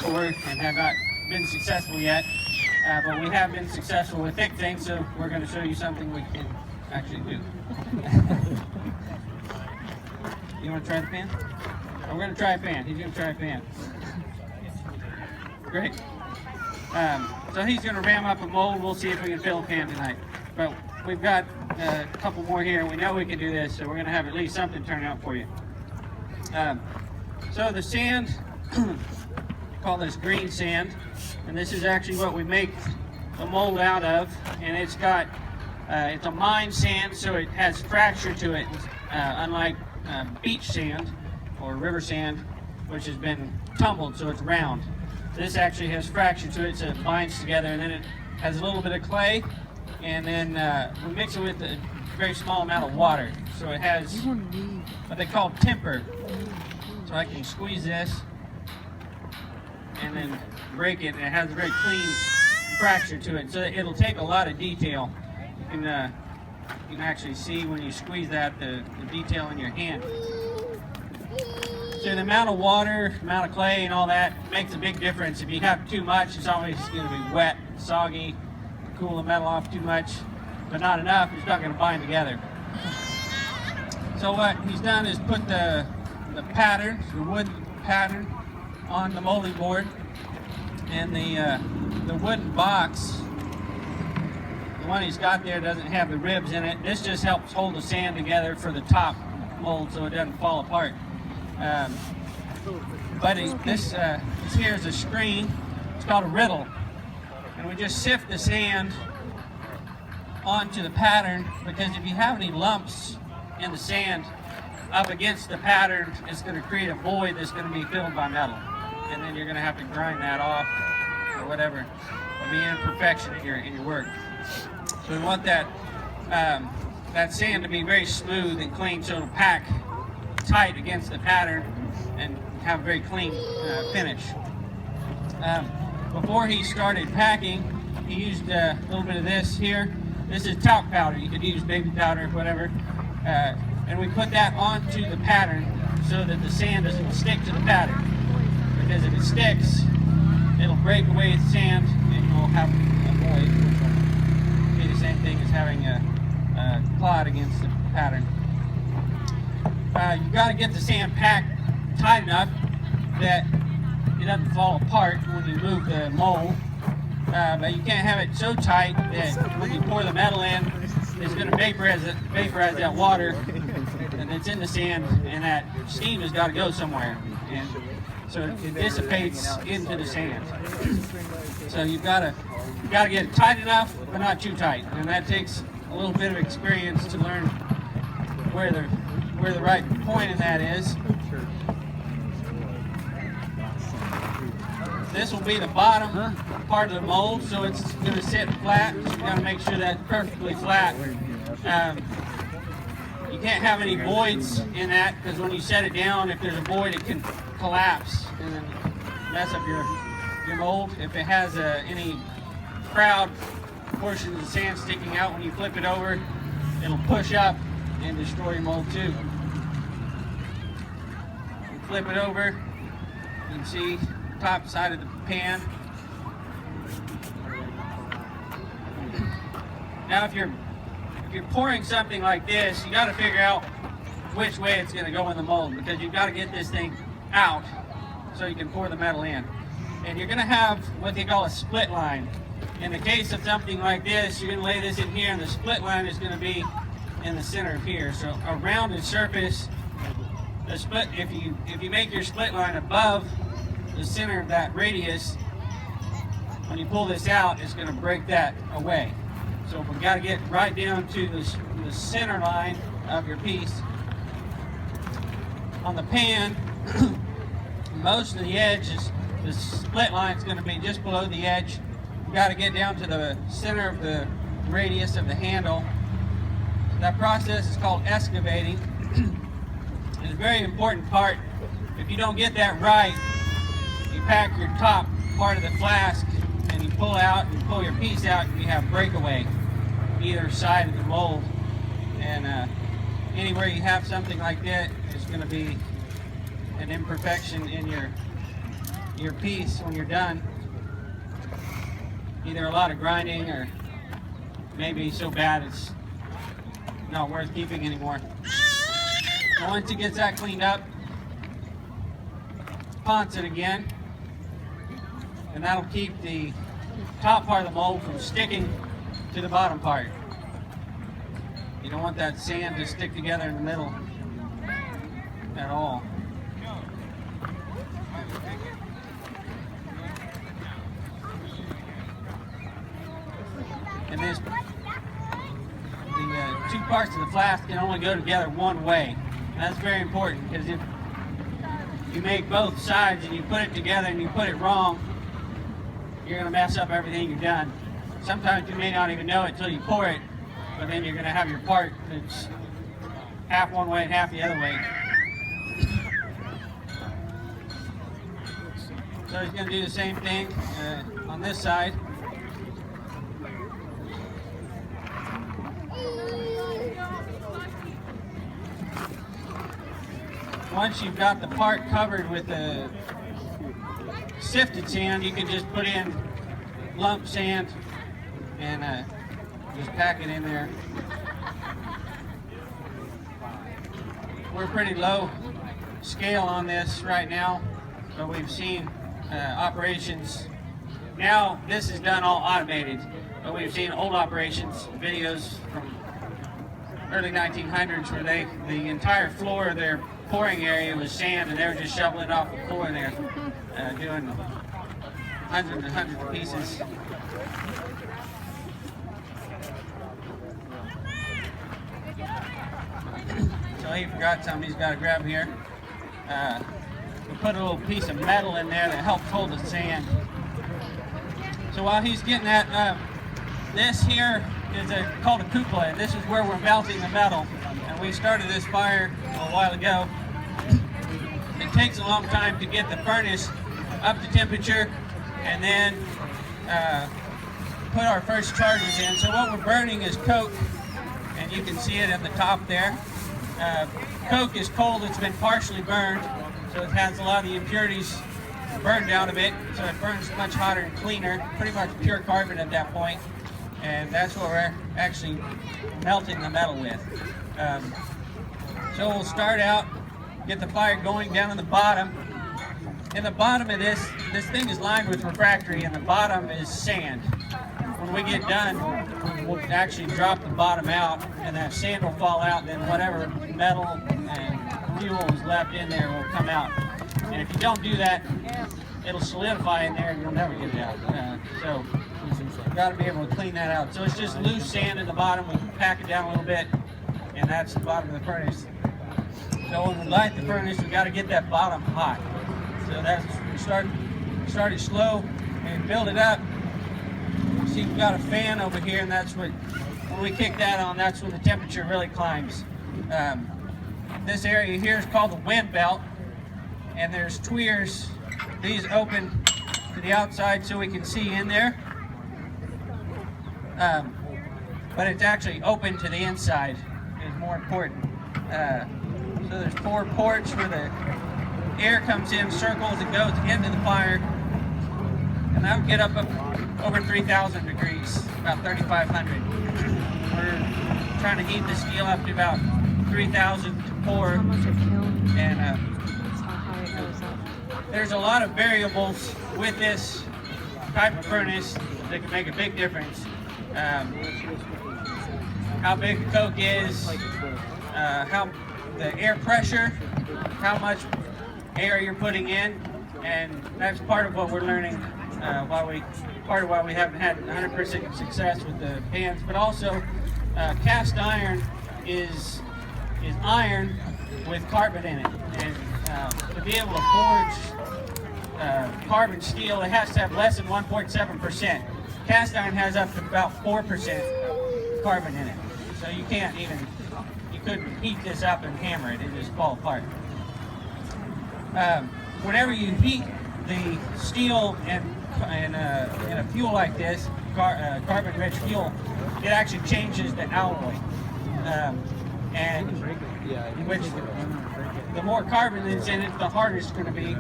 before and have not been successful yet, but we have been successful with thick things, so we're going to show you something we can actually do. You want to try the pan? Oh, we're going to try a pan. He's going to try a pan. Great. So he's going to ram up a mold. We'll see if we can fill a pan tonight. But we've got a couple more here. We know we can do this, so we're going to have at least something turn out for you. So the sand, call this green sand, and this is actually what we make the mold out of. And it's got, it's a mine sand, so it has fracture to it, unlike beach sand or river sand, which has been tumbled, so it's round. This actually has fracture to it, so it binds together, and then it has a little bit of clay, and then we mix it with a very small amount of water. So it has what they call temper. So I can squeeze this and then break it, and it has a very clean fracture to it. So it'll take a lot of detail. You can actually see when you squeeze that, the detail in your hand. So the amount of water, amount of clay and all that makes a big difference. If you have too much, it's always going to be wet, soggy, cool the metal off too much, but not enough, it's not going to bind together. So what he's done is put the pattern, the wood pattern, on the molding board, and the wooden box, the one he's got there, doesn't have the ribs in it. This just helps hold the sand together for the top mold so it doesn't fall apart. But this here is a screen. It's called a riddle, and we just sift the sand onto the pattern, because if you have any lumps in the sand up against the pattern, it's going to create a void that's going to be filled by metal, and then you're going to have to grind that off or whatever. It'll be imperfection in your work. So we want that that sand to be very smooth and clean, so it'll pack tight against the pattern and have a very clean finish. Before he started packing, he used a little bit of this here. This is talc powder. You could use baby powder, whatever. And we put that onto the pattern so that the sand doesn't stick to the pattern. Because if it sticks, it'll break away the sand and you'll have a void, which will be the same thing as having a clod against the pattern. You've got to get the sand packed tight enough that it doesn't fall apart when you move the mold. But you can't have it so tight that when you pour the metal in, it's going to vaporize that water that's in the sand, and that steam has got to go somewhere. And so it dissipates into the sand. So you've got to get it tight enough, but not too tight. And that takes a little bit of experience to learn where the right point in that is. This will be the bottom part of the mold, so it's going to sit flat. So you got to make sure that's perfectly flat. You can't have any voids in that, because when you set it down, if there's a void, it can collapse and then mess up your mold. If it has any proud portions of the sand sticking out when you flip it over, it'll push up and destroy your mold too. You flip it over, you can see the top side of the pan. Now if you're pouring something like this, you got to figure out which way it's going to go in the mold, because you've got to get this thing out so you can pour the metal in. And you're going to have what they call a split line. In the case of something like this, you're going to lay this in here, and the split line is going to be in the center of here. So a rounded surface, the split, if you make your split line above the center of that radius, when you pull this out, it's going to break that away. So we've got to get right down to the center line of your piece. On the pan, most of the edge is, the split line is going to be just below the edge. You've got to get down to the center of the radius of the handle. That process is called excavating. It's a very important part. If you don't get that right, you pack your top part of the flask and you pull out and pull your piece out, and you have breakaway either side of the mold. And anywhere you have something like that, it's going to be an imperfection in your your piece when you're done. Either a lot of grinding or maybe so bad it's not worth keeping anymore. And once it gets that cleaned up, ponce it again, and that'll keep the top part of the mold from sticking to the bottom part. You don't want that sand to stick together in the middle at all. And this, the two parts of the flask can only go together one way. And that's very important, because if you make both sides and you put it together and you put it wrong, you're going to mess up everything you've done. Sometimes you may not even know it until you pour it, but then you're going to have your part that's half one way and half the other way. So he's going to do the same thing on this side. Once you've got the part covered with the sifted sand, you can just put in lump sand and just pack it in there. We're pretty low scale on this right now, but we've seen operations. Now this is done all automated, but we've seen old operations, videos from early 1900s where the entire floor of their pouring area was sand, and they were just shoveling it off the floor there, doing hundreds and hundreds of pieces. So he forgot something he's got to grab here. We put a little piece of metal in there that helps hold the sand. So while he's getting that, this here is called a cupola, and this is where we're melting the metal. And we started this fire a while ago. It takes a long time to get the furnace up to temperature and then put our first charges in. So what we're burning is coke, and you can see it at the top there. Coke is cold, it's been partially burned, so it has a lot of the impurities burned out of it, so it burns much hotter and cleaner, pretty much pure carbon at that point, and that's what we're actually melting the metal with. So we'll start out, get the fire going down in the bottom. In the bottom of this thing is lined with refractory, and the bottom is sand. When we get done, we'll actually drop the bottom out, and that sand will fall out, and then whatever metal and fuel is left in there will come out. And if you don't do that, it'll solidify in there and you'll never get it out. So you've got to be able to clean that out. So it's just loose sand in the bottom. We pack it down a little bit, and that's the bottom of the furnace. So when we light the furnace, we've got to get that bottom hot. So that's, we start it slow and build it up. See, we've got a fan over here, and that's what, when we kick that on, that's when the temperature really climbs. This area here is called the wind belt, and there's tweers. These open to the outside so we can see in there, but it's actually open to the inside is more important. So there's 4 ports where the air comes in, circles, and goes into the fire, and that would get up over 3,000 degrees, about 3,500. We're trying to heat the steel up to about 3,000 to pour, and there's a lot of variables with this type of furnace that can make a big difference. How big the coke is, how the air pressure, how much air you're putting in, and that's part of what we're learning. Part of why we haven't had 100% success with the pans, but also cast iron is iron with carbon in it, and to be able to forge carbon steel, it has to have less than 1.7%. Cast iron has up to about 4% carbon in it, so you couldn't heat this up and hammer it; it just fall apart. Whenever you heat the steel in a fuel like this, carbon-rich fuel, it actually changes the alloy, and which the more carbon that's in it, the harder it's going to be.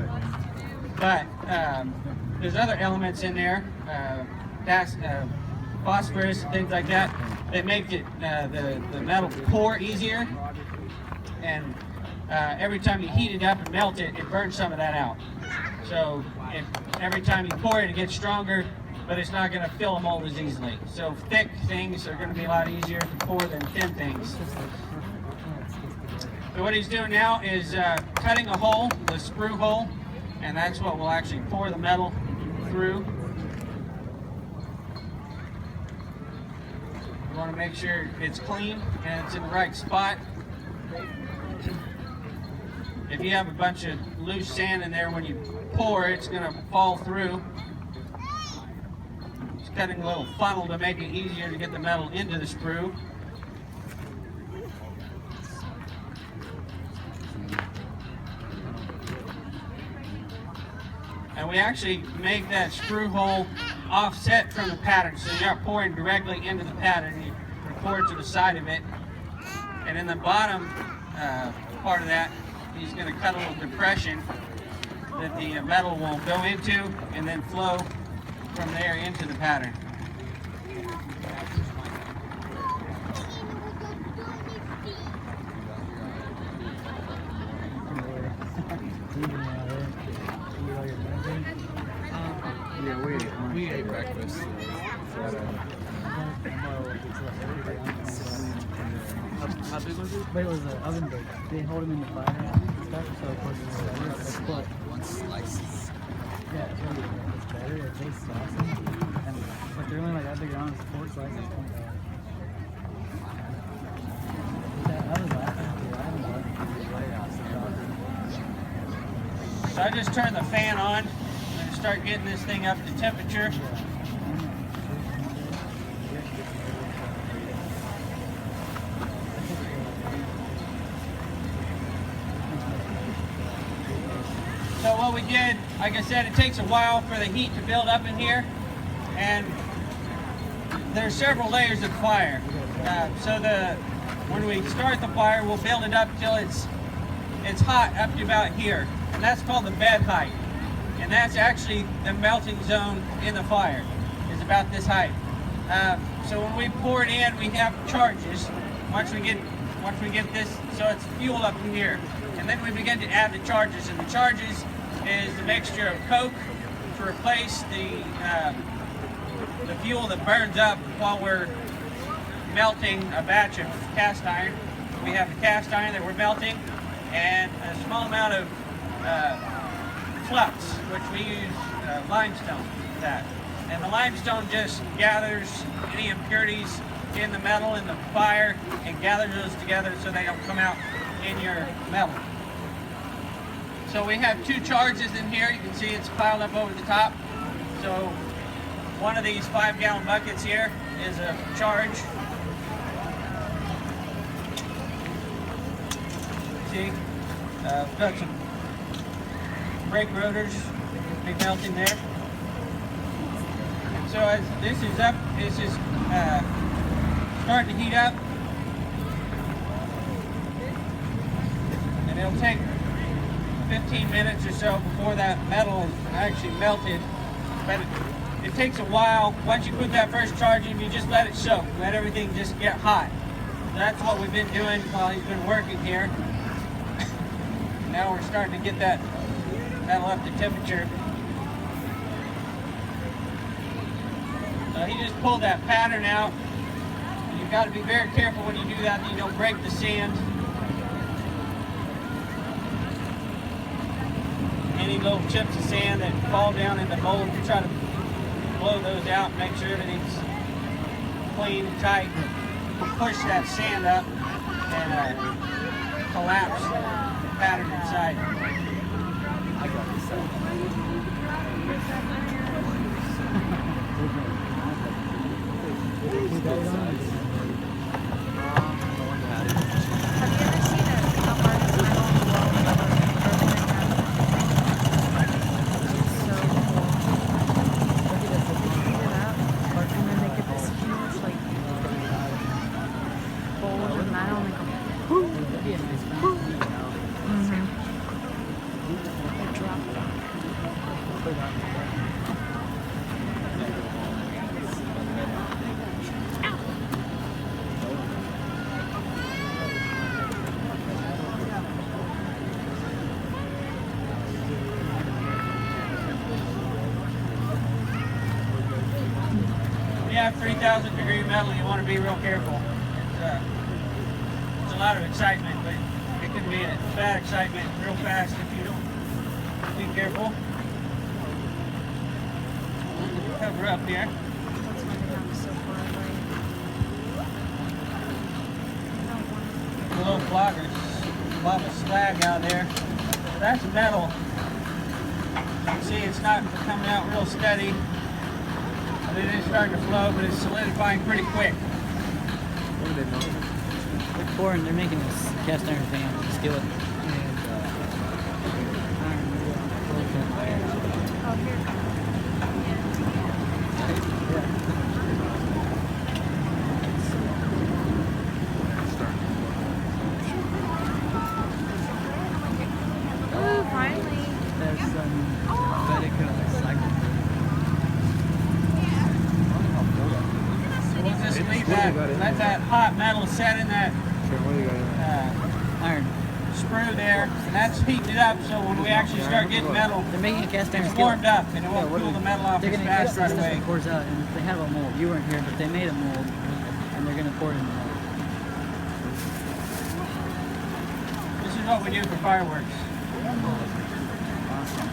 but there's other elements in there, phosphorus and things like that, that make it the metal pour easier. And every time you heat it up and melt it, it burns some of that out. So every time you pour it, it gets stronger, but it's not going to fill a mold as easily. So thick things are going to be a lot easier to pour than thin things. So what he's doing now is cutting a hole, the sprue hole, and that's what will actually pour the metal through. You want to make sure it's clean and it's in the right spot. If you have a bunch of loose sand in there, when you pour, it's going to fall through. Just cutting a little funnel to make it easier to get the metal into the sprue. And we actually make that sprue hole offset from the pattern, so you're not pouring directly into the pattern. You pour it to the side of it. And in the bottom part of that, he's going to cut a little depression that the metal will go into and then flow from there into the pattern. Yeah, we ate breakfast. How big was it? But it was an oven bake. They hold them in the fire and stuff, so of course it's split. One slice. Yeah, it's really good. It's better. It tastes awesome. And but they're only like that big around. It's 4 slices, $20. I was laughing. So I just turn the fan on and start getting this thing up to temperature. So what we did, like I said, it takes a while for the heat to build up in here, and there's several layers of fire. When we start the fire, we'll build it up till it's hot up to about here, and that's called the bed height. And that's actually the melting zone in the fire, is about this height. So when we pour it in, we have charges. Once we get this, so it's fuel up in here, and then we begin to add the charges. And the charges is the mixture of coke to replace the fuel that burns up while we're melting a batch of cast iron. We have the cast iron that we're melting, and a small amount of flux, which we use limestone for that. And the limestone just gathers any impurities in the metal in the fire and gathers those together so they don't come out in your metal. So we have 2 charges in here. You can see it's piled up over the top. So one of these 5-gallon buckets here is a charge. See, we've got some brake rotors be melting there. And so as this is up, this is starting to heat up, and it'll take 15 minutes or so before that metal is actually melted. But it takes a while. Once you put that first charge in, you just let it soak, let everything just get hot. So that's what we've been doing while he's been working here. Now we're starting to get that metal up to temperature. So he just pulled that pattern out. You've got to be very careful when you do that you don't break the sand. Any little chips of sand that fall down in the mold, you try to blow those out, make sure everything's clean and tight. Push that sand up and collapse the pattern inside. I got this. you have 3,000 degree metal, you want to be real careful. It's a lot of excitement, but it can be a bad excitement real fast if you don't be careful. Cover up here. The little bloggers, blob of slag out there. That's metal. You can see it's not coming out real steady. But it is starting to flow, but it's solidifying pretty quick. What do they know? They're pouring, they're making this cast iron thing out of the skillet. And, Ooh, finally. there's some Vatican cycle. So we'll just leave that, let that hot metal set in that Sure, what do you got in there? Iron. screw there, and that's heating it up so when we actually start getting metal, They're making a cast iron it's skillet. warmed up and it won't what cool do the we- metal off They're as gonna fast get right some stuff away. that pours out, and they have a mold. You weren't here, but they made a mold, and they're gonna pour it in the mold. This is what we do for fireworks. Awesome.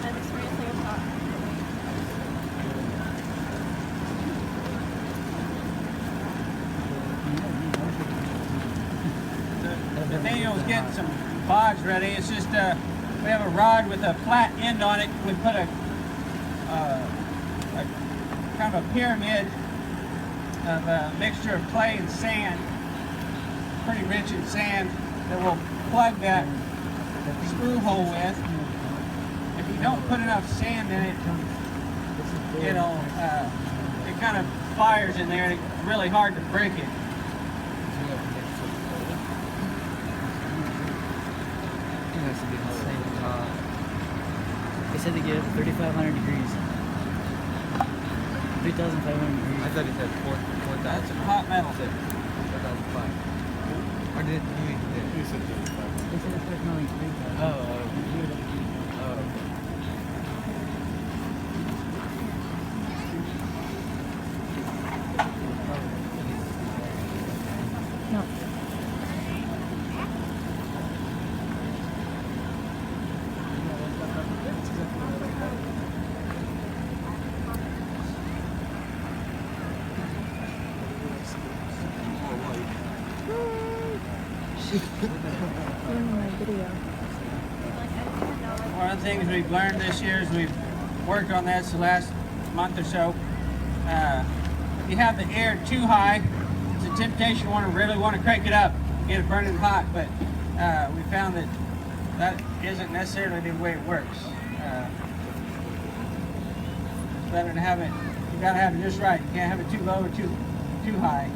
I'm experiencing a shock. Nathaniel's getting some bogs ready. It's just we have a rod with a flat end on it. We put a kind of a pyramid of a mixture of clay and sand, pretty rich in sand, that we'll plug that screw hole with. If you don't put enough sand in it, it kind of fires in there and it's really hard to break it. It has to be insane. They said they get it 3,500 degrees. 3,500 degrees. I thought he said 4,000. That's some hot metal. 4,005. Or did he? He said 35. They said it's like only 3,000. Oh. No. My video. One of the things we've learned this year is we've worked on this the last month or so. If you have the air too high, it's a temptation to really want to crank it up, get it burning hot. But we found that that isn't necessarily the way it works. It's better to have it. You got to have it just right. You can't have it too low or too high.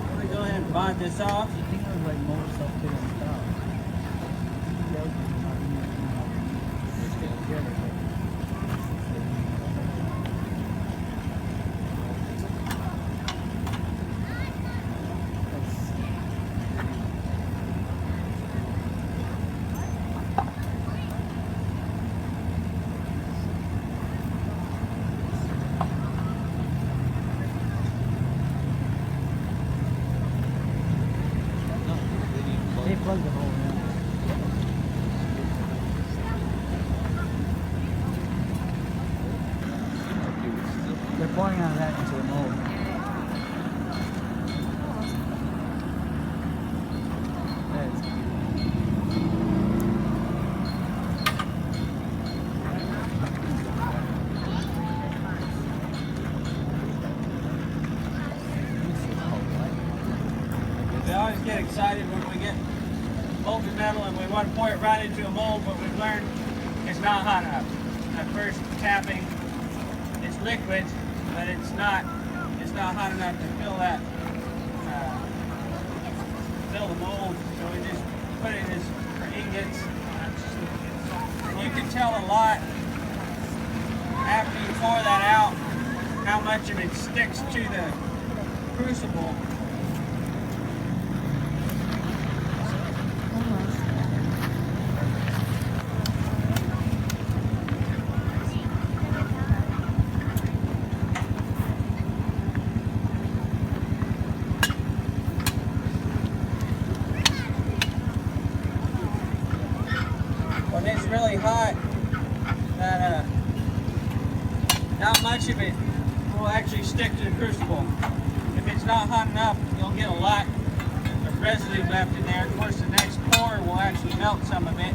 Let me go ahead and bond this off. I think it was like mold stuff too and stuff. They plugged the hole in. They're pouring out of that into the mold. That's we want to pour it right into a mold, but we've learned it's not hot enough. At first tapping, it's liquid, but it's not hot enough to fill that, fill the mold. So we just put it in for ingots. You can tell a lot after you pour that out how much of it sticks to the crucible. When it's really hot, that not much of it will actually stick to the crucible. If it's not hot enough, you'll get a lot of residue left in there. Of course, the next pour will actually melt some of it.